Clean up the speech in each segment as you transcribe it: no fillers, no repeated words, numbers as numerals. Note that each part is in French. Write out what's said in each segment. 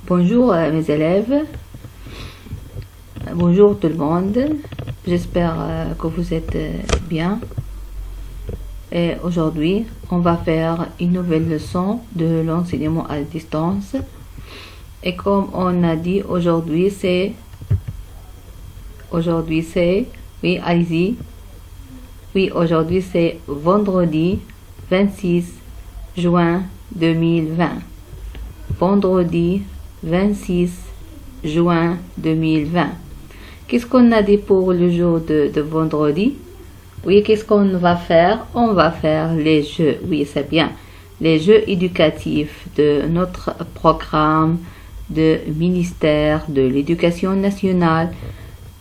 Bonjour mes élèves, bonjour tout le monde, j'espère que vous êtes bien. Et aujourd'hui, on va faire une nouvelle leçon de l'enseignement à distance. Et comme on a dit, aujourd'hui c'est, oui, allez-y, oui, aujourd'hui c'est vendredi 26 juin 2020. Vendredi 26 juin 2020. Qu'est-ce qu'on a dit pour le jour de vendredi? Oui, qu'est-ce qu'on va faire? On va faire les jeux. Oui, c'est bien. Les jeux éducatifs de notre programme de ministère de l'Éducation nationale,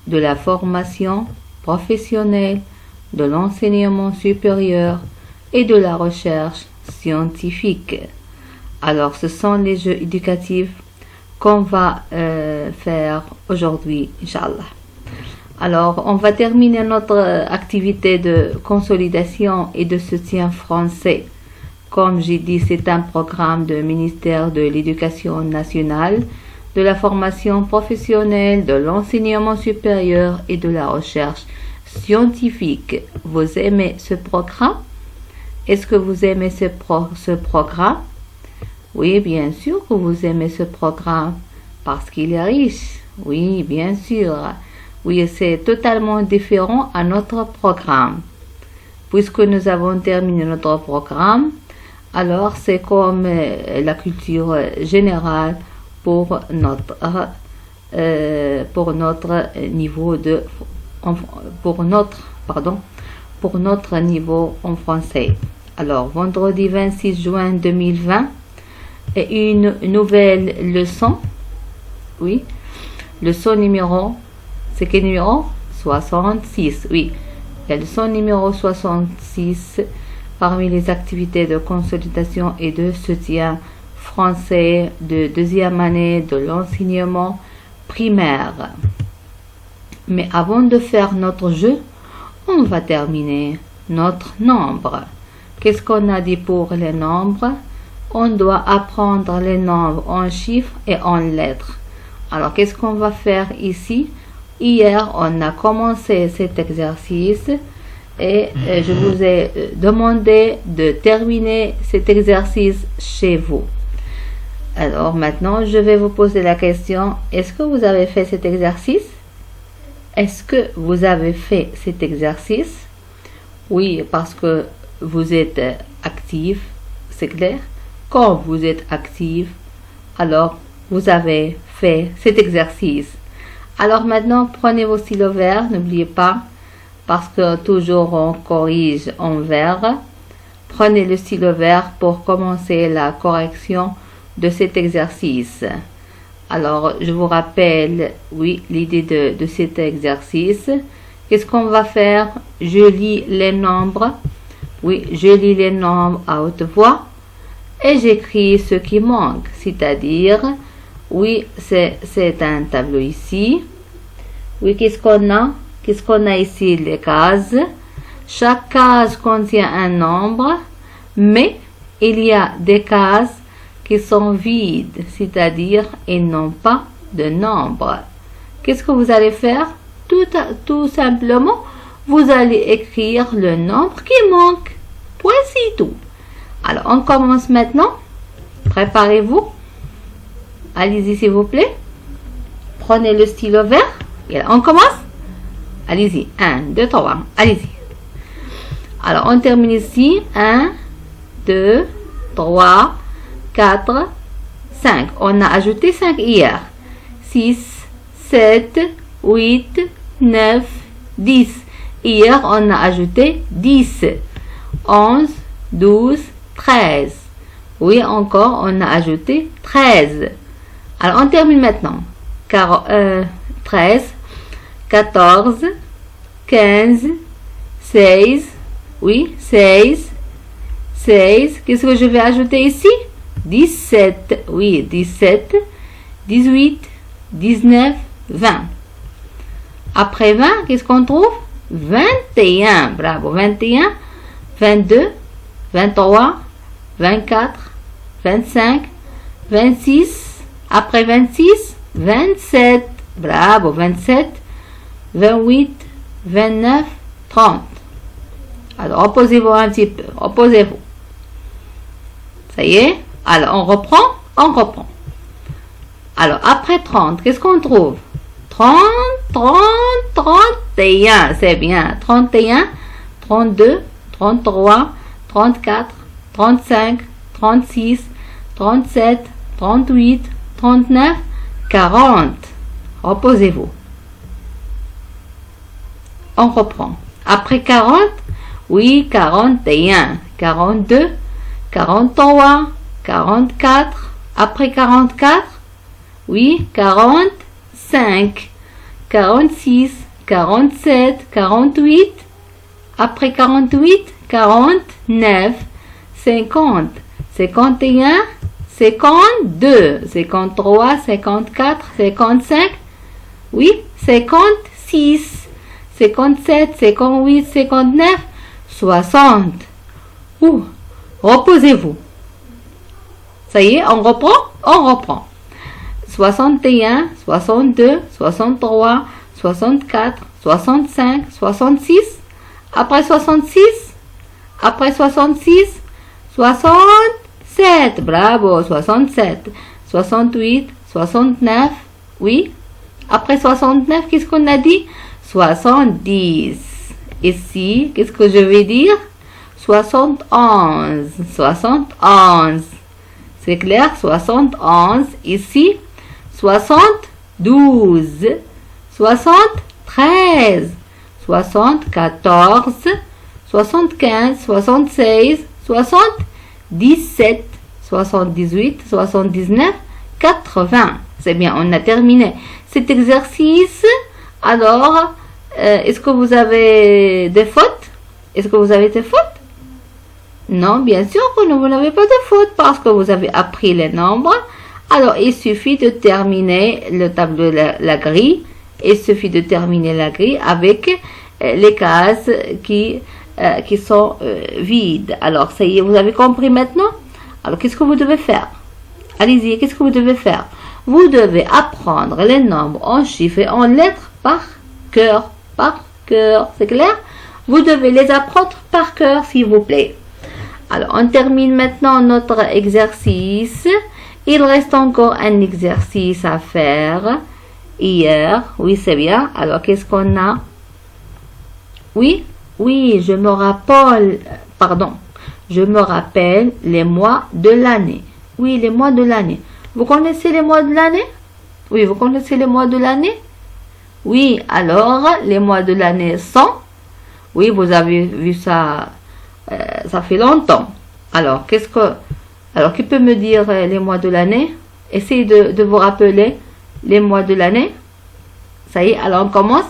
de la formation professionnelle, de l'enseignement supérieur et de la recherche scientifique. Alors, ce sont les jeux éducatifs qu'on va faire aujourd'hui, Inch'Allah. Alors, on va terminer notre activité de consolidation et de soutien français. Comme j'ai dit, c'est un programme du ministère de l'Éducation nationale, de la formation professionnelle, de l'enseignement supérieur et de la recherche scientifique. Vous aimez ce programme? Est-ce que vous aimez ce programme? Oui, bien sûr que vous aimez ce programme parce qu'il est riche. Oui, bien sûr. Oui, c'est totalement différent à notre programme. Puisque nous avons terminé notre programme, alors c'est comme la culture générale pour notre niveau pour notre niveau en français. Alors, vendredi 26 juin 2020, et une nouvelle leçon. Oui, leçon numéro, c'est quel numéro? 66, oui. La leçon numéro 66 parmi les activités de consolidation et de soutien français de deuxième année de l'enseignement primaire. Mais avant de faire notre jeu, on va terminer notre nombre. Qu'est-ce qu'on a dit pour les nombres? On doit apprendre les nombres en chiffres et en lettres. Alors, qu'est-ce qu'on va faire ici? Hier, on a commencé cet exercice et je vous ai demandé de terminer cet exercice chez vous. Alors, maintenant, je vais vous poser la question, est-ce que vous avez fait cet exercice? Est-ce que vous avez fait cet exercice? Oui, parce que vous êtes actif, c'est clair. Quand vous êtes actif, alors vous avez fait cet exercice. Alors maintenant, prenez vos stylos verts, n'oubliez pas, parce que toujours on corrige en vert. Prenez le stylo vert pour commencer la correction de cet exercice. Alors, je vous rappelle, oui, l'idée de cet exercice. Qu'est-ce qu'on va faire? Je lis les nombres. Oui, je lis les nombres à haute voix. Et j'écris ce qui manque, c'est-à-dire, oui, c'est un tableau ici. Oui, qu'est-ce qu'on a? Qu'est-ce qu'on a ici? Les cases. Chaque case contient un nombre, mais il y a des cases qui sont vides, c'est-à-dire, ils n'ont pas de nombre. Qu'est-ce que vous allez faire? Tout simplement, vous allez écrire le nombre qui manque. Point, c'est tout. Alors, on commence maintenant. Préparez-vous. Allez-y, s'il vous plaît. Prenez le stylo vert. Et on commence. Allez-y. 1, 2, 3. Allez-y. Alors, on termine ici. 1, 2, 3, 4, 5. On a ajouté 5 hier. 6, 7, 8, 9, 10. Hier, on a ajouté 10. 11, 12, 13. Oui, encore, on a ajouté 13. Alors, on termine maintenant. 13, 14, 15, 16. Oui, 16. 16. Qu'est-ce que je vais ajouter ici? 17. Oui, 17, 18, 19, 20. Après 20, qu'est-ce qu'on trouve? 21. Bravo, 21, 22, 23, 24, 25, 26, Après 26, 27. Bravo, 27, 28, 29, 30. Alors, opposez-vous un petit peu. Opposez-vous. Ça y est? Alors, on reprend? On reprend. Alors, après 30, qu'est-ce qu'on trouve? 30, 30, 31. C'est bien. 31, 32, 33, 34, 35, 36, 37, 38, 39, 40. Reposez-vous. On reprend. Après 40, oui, 41, 42, 43, 44. Après 44, oui, 45, 46, 47, 48. Après 48, 49, 50, 51, 52, 53, 54, 55, oui, 56, 57, 58, 59, 60. Ouh, reposez-vous. Ça y est, on reprend? On reprend. 61, 62, 63, 64, 65, 66. Après 66, après 66, 67. Bravo, 67, 68, 69. Oui. Après 69, qu'est-ce qu'on a dit? 70. Ici, qu'est-ce que je vais dire? 71. 71. C'est clair? 71. Ici, 72. 73. 74. 75. 76. 77. 78. 79. 80. C'est bien, on a terminé cet exercice. Alors, est-ce que vous avez des fautes? Est-ce que vous avez des fautes? Non, bien sûr que vous n'avez pas de fautes parce que vous avez appris les nombres. Alors, il suffit de terminer le tableau, la grille. Il suffit de terminer la grille avec les cases qui sont vides. Alors, ça y est, vous avez compris maintenant? Alors, qu'est-ce que vous devez faire? Allez-y, qu'est-ce que vous devez faire? Vous devez apprendre les nombres en chiffres et en lettres par cœur. Par cœur, c'est clair? Vous devez les apprendre par cœur, s'il vous plaît. Alors, on termine maintenant notre exercice. Il reste encore un exercice à faire hier. Oui, c'est bien. Alors, qu'est-ce qu'on a? Oui, oui, je me rappelle les mois de l'année. Oui, les mois de l'année. Vous connaissez les mois de l'année? Oui, vous connaissez les mois de l'année? Oui, alors, les mois de l'année sont... Oui, vous avez vu ça, ça fait longtemps. Alors, qui peut me dire les mois de l'année? Essayez de vous rappeler les mois de l'année. Ça y est, alors on commence.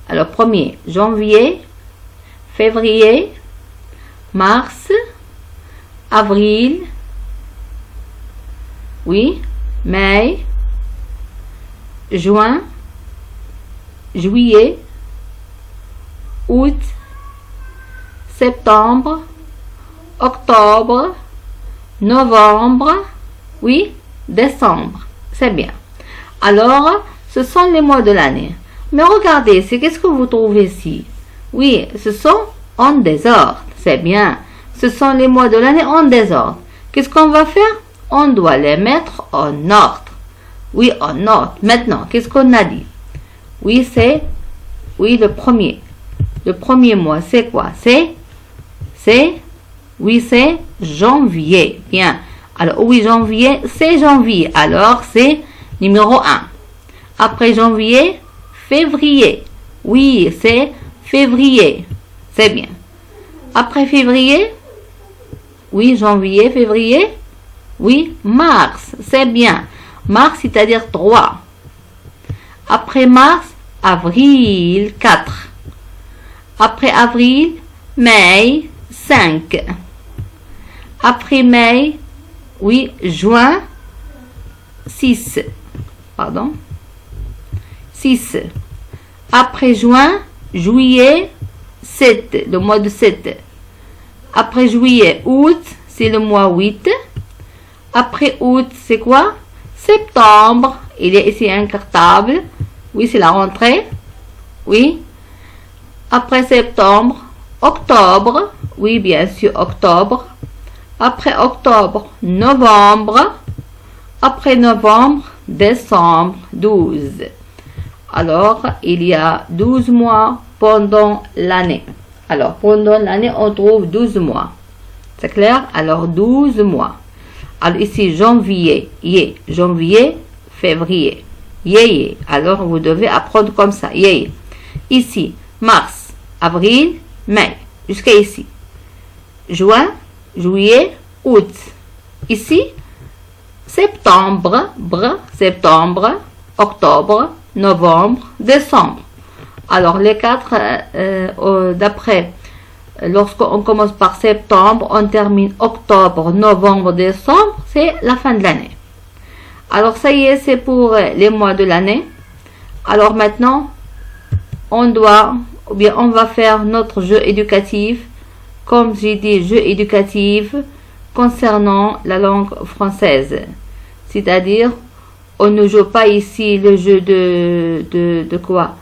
Alors, premier, janvier, février, mars, avril, oui, mai, juin, juillet, août, septembre, octobre, novembre, oui, décembre. C'est bien. Alors, ce sont les mois de l'année. Mais regardez, qu'est-ce que vous trouvez ici? Oui, ce sont en désordre. C'est bien. Ce sont les mois de l'année en désordre. Qu'est-ce qu'on va faire? On doit les mettre en ordre. Oui, en ordre. Maintenant, qu'est-ce qu'on a dit? Oui, oui, le premier. Le premier mois, c'est quoi? Oui, c'est janvier. Bien. Alors, oui, janvier, c'est janvier. Alors, c'est numéro 1. Après janvier, février. Oui, c'est février. C'est bien. Après février, oui, janvier, février. Oui, mars. C'est bien. Mars, c'est-à-dire 3. Après mars, avril, 4. Après avril, mai, 5. Après mai, oui, juin, 6. Pardon. 6. Après juin, juillet, 7. Le mois de 7. Après juillet, août, c'est le mois 8. Après août, c'est quoi? Septembre, il y a ici un cartable. Oui, c'est la rentrée. Oui. Après septembre, octobre. Oui, bien sûr, octobre. Après octobre, novembre. Après novembre, décembre, 12. Alors, il y a 12 mois pendant l'année. Alors, pendant l'année, on trouve 12 mois. C'est clair? Alors, 12 mois. Alors, ici, janvier, janvier, février, Alors, vous devez apprendre comme ça, Ici, mars, avril, mai, jusqu'à ici. Juin, juillet, août. Ici, septembre, septembre, octobre, novembre, décembre. Alors, les quatre, d'après, lorsqu'on commence par septembre, on termine octobre, novembre, décembre, c'est la fin de l'année. Alors, ça y est, c'est pour les mois de l'année. Alors, maintenant, on va faire notre jeu éducatif. Comme j'ai dit, jeu éducatif concernant la langue française. C'est-à-dire, on ne joue pas ici le jeu de quoi?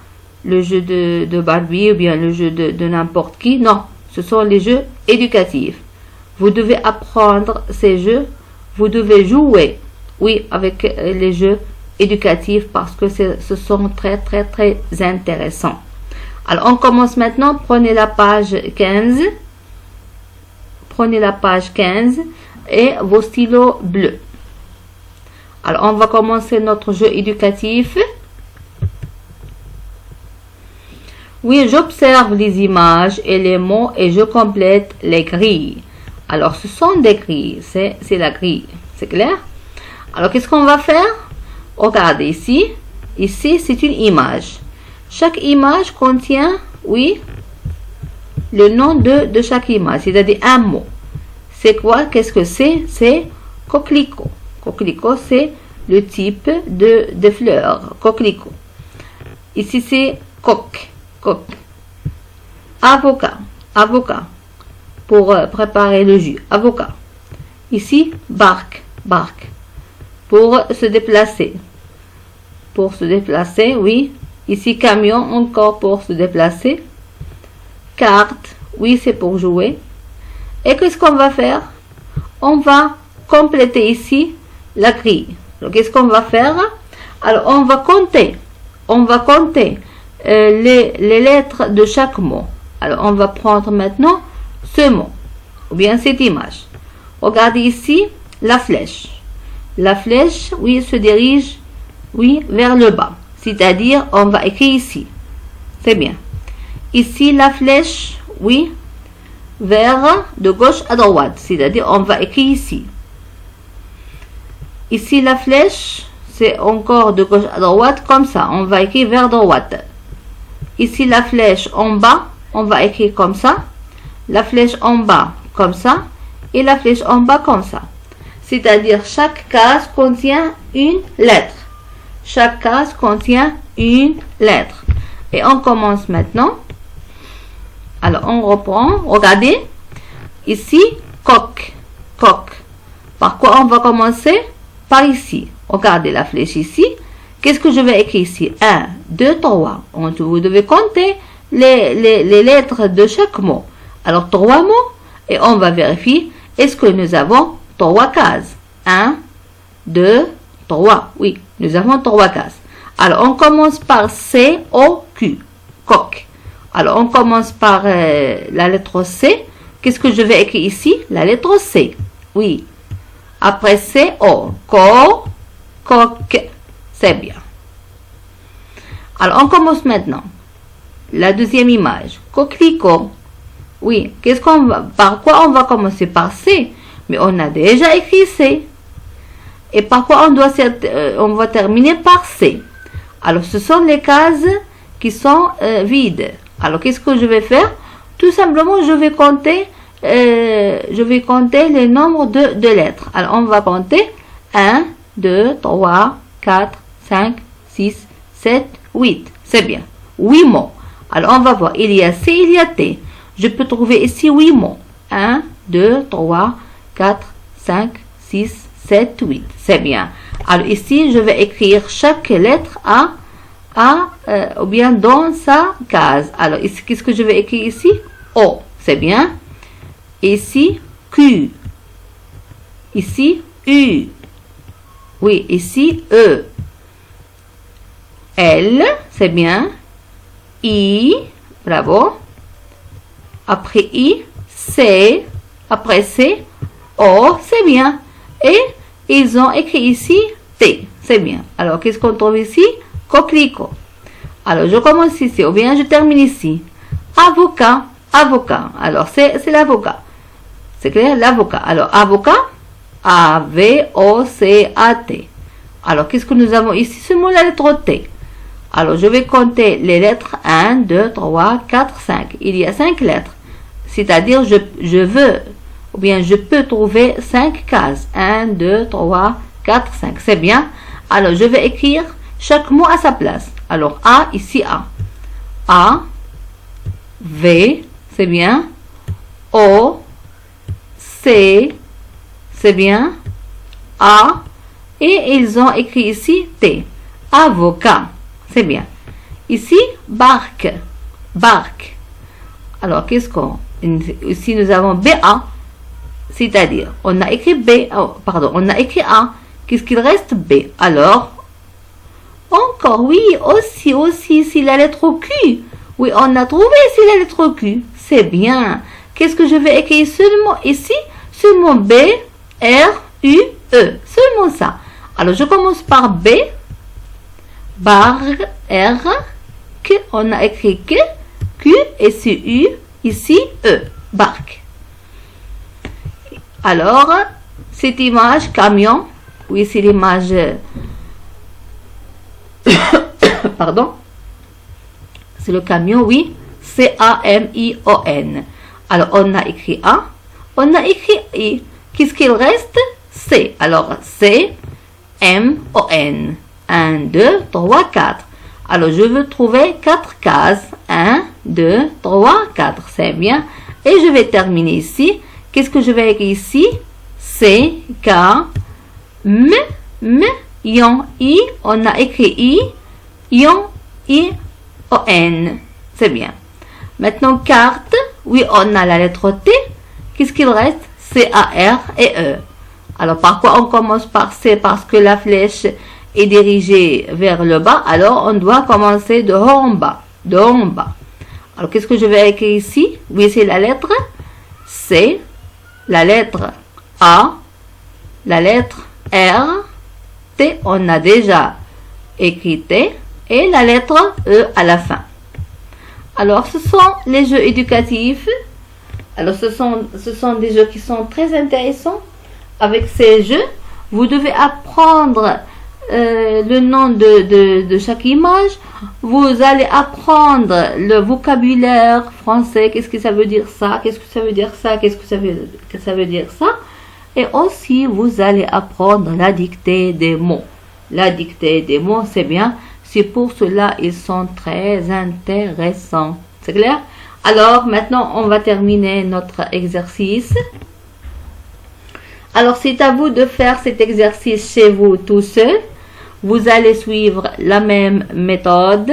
Le jeu de Barbie ou bien le jeu de n'importe qui. Non, ce sont les jeux éducatifs. Vous devez apprendre ces jeux. Vous devez jouer, oui, avec les jeux éducatifs parce que ce sont très, très, très intéressants. Alors, on commence maintenant. Prenez la page 15. Prenez la page 15 et vos stylos bleus. Alors, on va commencer notre jeu éducatif. Oui, j'observe les images et les mots et je complète les grilles. Alors, ce sont des grilles. C'est la grille. C'est clair? Alors, qu'est-ce qu'on va faire? Regardez ici. Ici, c'est une image. Chaque image contient, oui, le nom de chaque image, c'est-à-dire un mot. C'est quoi? Qu'est-ce que c'est? C'est coquelicot. Coquelicot, c'est le type de fleurs. Coquelicot. Ici, c'est coq. Avocat. Pour préparer le jus. Avocat. Ici, barque. Pour se déplacer. Oui. Ici, camion, encore pour se déplacer. Carte, oui, c'est pour jouer. Et qu'est-ce qu'on va faire? On va compléter ici la grille. Donc, qu'est-ce qu'on va faire? Alors, on va compter les lettres de chaque mot. Alors, on va prendre maintenant ce mot, ou bien cette image. Regardez ici la flèche. La flèche, oui, se dirige, oui, vers le bas. C'est-à-dire, on va écrire ici. C'est bien. Ici, la flèche, oui, vers de gauche à droite. C'est-à-dire, on va écrire ici. Ici, la flèche, c'est encore de gauche à droite, comme ça. On va écrire vers droite. Ici, la flèche en bas, on va écrire comme ça. La flèche en bas, comme ça. Et la flèche en bas, comme ça. C'est-à-dire, chaque case contient une lettre. Chaque case contient une lettre. Et on commence maintenant. Alors, on reprend. Regardez. Ici, coq. Par quoi on va commencer? Par ici. Regardez la flèche ici. Qu'est-ce que je vais écrire ici? 1, 2, 3. Vous devez compter les lettres de chaque mot. Alors, 3 mots. Et on va vérifier. Est-ce que nous avons 3 cases? 1, 2, 3. Oui, nous avons 3 cases. Alors, on commence par C-O-Q. Coq. Alors, on commence par la lettre C. Qu'est-ce que je vais écrire ici? La lettre C. Oui. Après C-O. Coq. C'est bien. Alors, on commence maintenant. La deuxième image. Coquelicot. Oui. Par quoi on va commencer? Par C. Mais on a déjà écrit C. Et par quoi on va terminer par C. Alors, ce sont les cases qui sont vides. Alors, qu'est-ce que je vais faire? Tout simplement, je vais compter les nombres de lettres. Alors, on va compter 1, 2, 3, 4, 5, 6, 7, 8. C'est bien. 8 mots. Alors, on va voir. Il y a C, il y a T. Je peux trouver ici 8 mots. 1, 2, 3, 4, 5, 6, 7, 8. C'est bien. Alors ici, je vais écrire chaque lettre ou bien dans sa case. Alors ici, qu'est-ce que je vais écrire ici? O, c'est bien. Ici, Q. Ici, U. Oui, ici, E. L, c'est bien. I, bravo. Après I, C. Après C, O, c'est bien. Et ils ont écrit ici T, c'est bien. Alors, qu'est-ce qu'on trouve ici? Coquelicot. Alors, je commence ici, ou bien je termine ici. Avocat, avocat. Alors, c'est l'avocat. C'est clair? L'avocat. Alors, avocat, A-V-O-C-A-T. Alors, qu'est-ce que nous avons ici? Seulement la lettre T. Alors, je vais compter les lettres 1, 2, 3, 4, 5. Il y a 5 lettres. C'est-à-dire, je veux, ou bien je peux trouver 5 cases. 1, 2, 3, 4, 5. C'est bien. Alors, je vais écrire chaque mot à sa place. Alors, A, ici A. A, V, c'est bien. O, C, c'est bien. A, et ils ont écrit ici T. Avocat, c'est bien. Ici, barque, barque. Alors, qu'est-ce qu'on... Ici, nous avons BA, c'est-à-dire, on a écrit B, on a écrit A. Qu'est-ce qu'il reste? B. Alors, encore, oui, aussi, ici, la lettre Q. Oui, on a trouvé ici la lettre Q. C'est bien. Qu'est-ce que je vais écrire seulement ici? Seulement B, R, U, E. Seulement ça. Alors, je commence par B, bar, R, Q, on a écrit Q, et c'est U, ici, E, barque. Alors, cette image, camion, oui, c'est l'image, pardon, c'est le camion, oui, C-A-M-I-O-N. Alors, on a écrit A, on a écrit I. Qu'est-ce qu'il reste? C. Alors, C, M-O-N. 1, 2, 3, 4. Alors, je veux trouver 4 cases. 1, 2, 3, 4. C'est bien. Et je vais terminer ici. Qu'est-ce que je vais écrire ici? C, K, M, Ion, I. On a écrit I, Ion, I, O-N. C'est bien. Maintenant, carte. Oui, on a la lettre T. Qu'est-ce qu'il reste? C, A, R et E. Alors, par quoi on commence par C? Parce que la flèche est dirigée vers le bas. Alors, on doit commencer de haut en bas. De haut en bas. Alors, qu'est-ce que je vais écrire ici? Oui, c'est la lettre C, la lettre A, la lettre R, T, on a déjà écrit T, et la lettre E à la fin. Alors, ce sont les jeux éducatifs. Alors, ce sont des jeux qui sont très intéressants. Avec ces jeux, vous devez apprendre le nom de chaque image. Vous allez apprendre le vocabulaire français. Qu'est-ce que ça veut dire ça? Qu'est-ce que ça veut dire ça? Qu'est-ce que ça veut dire ça? Et aussi, vous allez apprendre la dictée des mots. La dictée des mots, c'est bien. C'est pour cela ils sont très intéressants. C'est clair? Alors, maintenant, on va terminer notre exercice. Alors, c'est à vous de faire cet exercice chez vous tout seul. Vous allez suivre la même méthode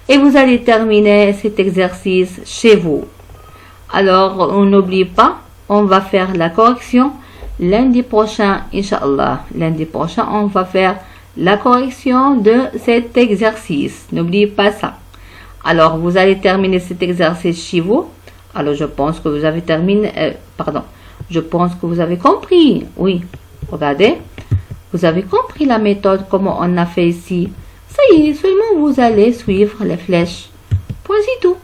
et vous allez terminer cet exercice chez vous. Alors, on n'oublie pas, on va faire la correction lundi prochain, Inch'Allah. Lundi prochain, on va faire la correction de cet exercice. N'oubliez pas ça. Alors, vous allez terminer cet exercice chez vous. Alors, je pense que vous avez terminé... Je pense que vous avez compris. Oui, regardez. Vous avez compris la méthode, comment on a fait ici. Ça y est, seulement vous allez suivre les flèches. Point, c'est tout.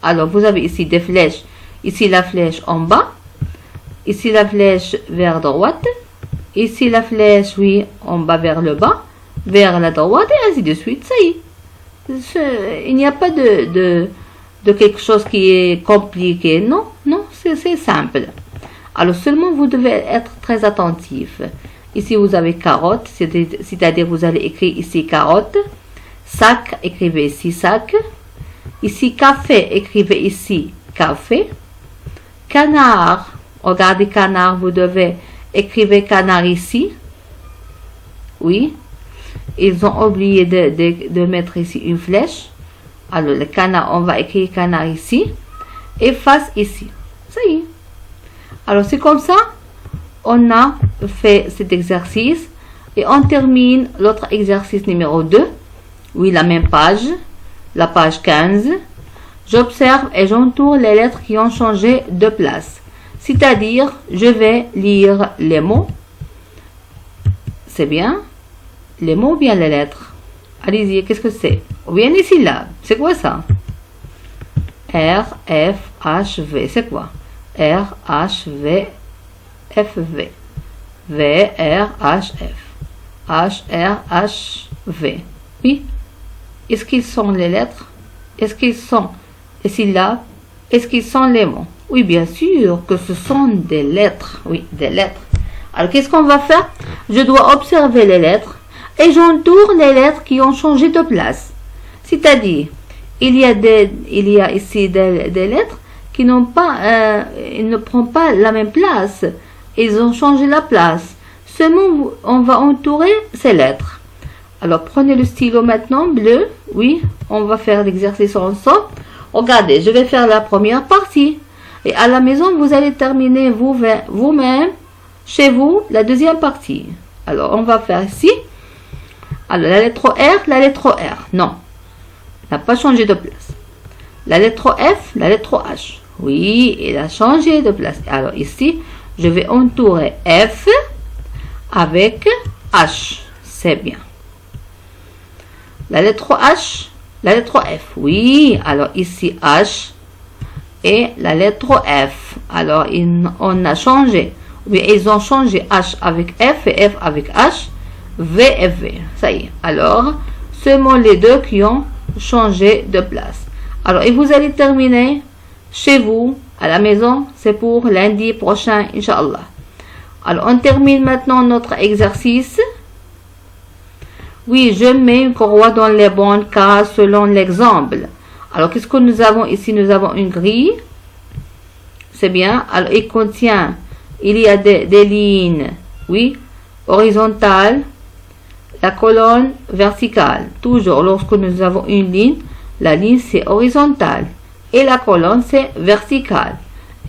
Alors, vous avez ici des flèches. Ici, la flèche en bas. Ici, la flèche vers droite. Ici, la flèche, oui, en bas vers le bas. Vers la droite et ainsi de suite. Ça y est. Il n'y a pas de quelque chose qui est compliqué. Non, c'est simple. Alors seulement vous devez être très attentif. Ici vous avez carotte, c'est-à-dire vous allez écrire ici carotte. Sac, écrivez ici sac. Ici café, écrivez ici café. Canard, regardez canard, vous devez écrire canard ici. Oui. Ils ont oublié de mettre ici une flèche. Alors, le canard, on va écrire canard ici. Et face ici. Ça y est. Alors, c'est comme ça. On a fait cet exercice. Et on termine l'autre exercice numéro 2. Oui, la même page. La page 15. J'observe et j'entoure les lettres qui ont changé de place. C'est-à-dire, je vais lire les mots. C'est bien. Les mots ou bien les lettres? Allez-y, qu'est-ce que c'est? Ou bien les syllabes. C'est quoi ça? R, F, H, V. C'est quoi? R, H, V, F, V. V, R, H, F. H, R, H, V. Oui. Est-ce qu'ils sont les lettres? Est-ce qu'ils sont les syllabes? Est-ce qu'ils sont les mots? Oui, bien sûr que ce sont des lettres. Oui, des lettres. Alors, qu'est-ce qu'on va faire? Je dois observer les lettres et j'entoure les lettres qui ont changé de place. C'est-à-dire, il y a ici des lettres qui n'ont pas, ils ne prennent pas la même place. Ils ont changé la place. Seulement, on va entourer ces lettres. Alors, prenez le stylo maintenant, bleu. Oui, on va faire l'exercice ensemble. Regardez, je vais faire la première partie. Et à la maison, vous allez terminer vous-même, chez vous, la deuxième partie. Alors, on va faire ici. Alors, la lettre R, non. N'a pas changé de place. La lettre F, la lettre H. Oui, elle a changé de place. Alors, ici, je vais entourer F avec H. C'est bien. La lettre H, la lettre F. Oui, alors ici H et la lettre F. Alors, on a changé. Oui, ils ont changé H avec F et F avec H. V et V. Ça y est. Alors, seulement les deux qui ont changé de place. Alors, et vous allez terminer chez vous, à la maison. C'est pour lundi prochain, Inch'Allah. Alors, on termine maintenant notre exercice. Oui, je mets une courroie dans les bonnes cases selon l'exemple. Alors, qu'est-ce que nous avons ici? Nous avons une grille. C'est bien. Alors, il y a des lignes, oui, horizontales, la colonne verticale. Toujours, lorsque nous avons une ligne, la ligne c'est horizontale et la colonne c'est verticale.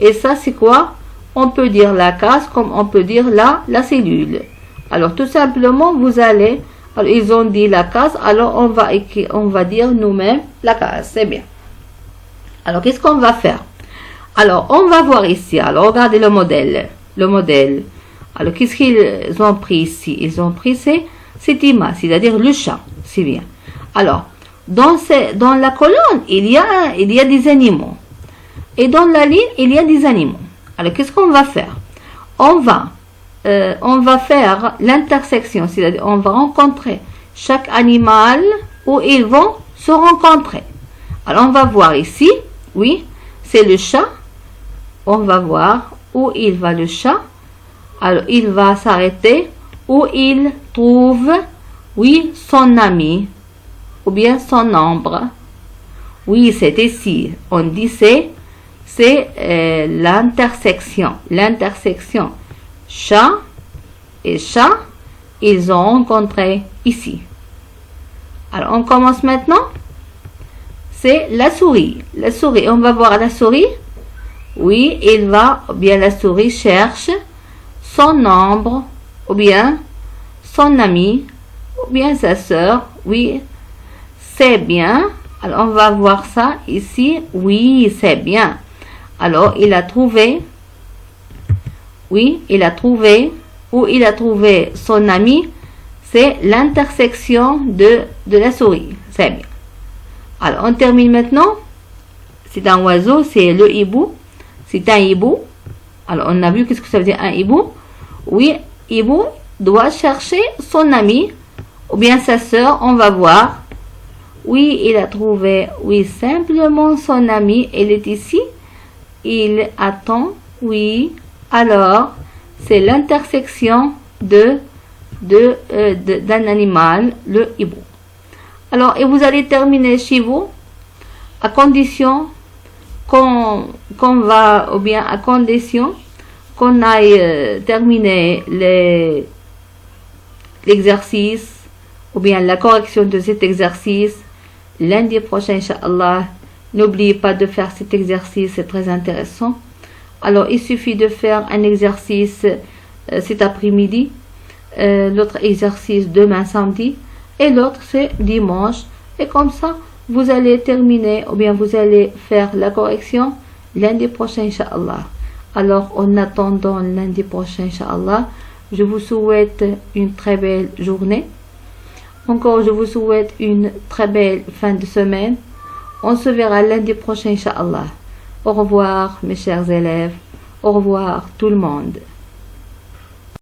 Et ça, c'est quoi? On peut dire la case comme on peut dire la cellule. Alors, tout simplement, vous allez... Alors, ils ont dit la case, alors on va dire nous-mêmes la case. C'est bien. Alors, qu'est-ce qu'on va faire? Alors, on va voir ici. Alors, regardez le modèle. Le modèle. Alors, qu'est-ce qu'ils ont pris ici? Ils ont pris cette image, c'est-à-dire le chat. C'est bien. Alors, dans la colonne, il y a des animaux. Et dans la ligne, il y a des animaux. Alors, qu'est-ce qu'on va faire? On va faire l'intersection, c'est-à-dire on va rencontrer chaque animal où ils vont se rencontrer. Alors, on va voir ici, oui, c'est le chat. On va voir où il va le chat. Alors, il va s'arrêter où il trouve, oui, son ami ou bien son ombre. Oui, c'est ici. On dit c'est l'intersection. L'intersection. Chat et chat, ils ont rencontré ici. Alors, on commence maintenant. C'est la souris. La souris, on va voir la souris. Oui, la souris cherche son ombre, ou bien son ami, ou bien sa sœur. Oui, c'est bien. Alors, on va voir ça ici. Oui, c'est bien. Alors, il a trouvé. Oui, il a trouvé. Où il a trouvé son ami. C'est l'intersection de la souris. C'est bien. Alors, on termine maintenant. C'est un oiseau, c'est le hibou. C'est un hibou. Alors, on a vu qu'est-ce que ça veut dire un hibou. Oui, hibou doit chercher son ami ou bien sa sœur. On va voir. Oui, il a trouvé, oui, simplement son ami. Elle est ici. Il attend, oui. Alors, c'est l'intersection d'un animal, le hibou. Alors, et vous allez terminer chez vous à condition qu'on aille terminer l'exercice ou bien la correction de cet exercice lundi prochain, Inch'Allah. N'oubliez pas de faire cet exercice, c'est très intéressant. Alors, il suffit de faire un exercice cet après-midi, l'autre exercice demain samedi, et l'autre c'est dimanche. Et comme ça, vous allez terminer, ou bien vous allez faire la correction lundi prochain, Inch'Allah. Alors, en attendant lundi prochain, Inch'Allah, je vous souhaite une très belle journée. Encore, je vous souhaite une très belle fin de semaine. On se verra lundi prochain, Inch'Allah. Au revoir, mes chers élèves. Au revoir, tout le monde.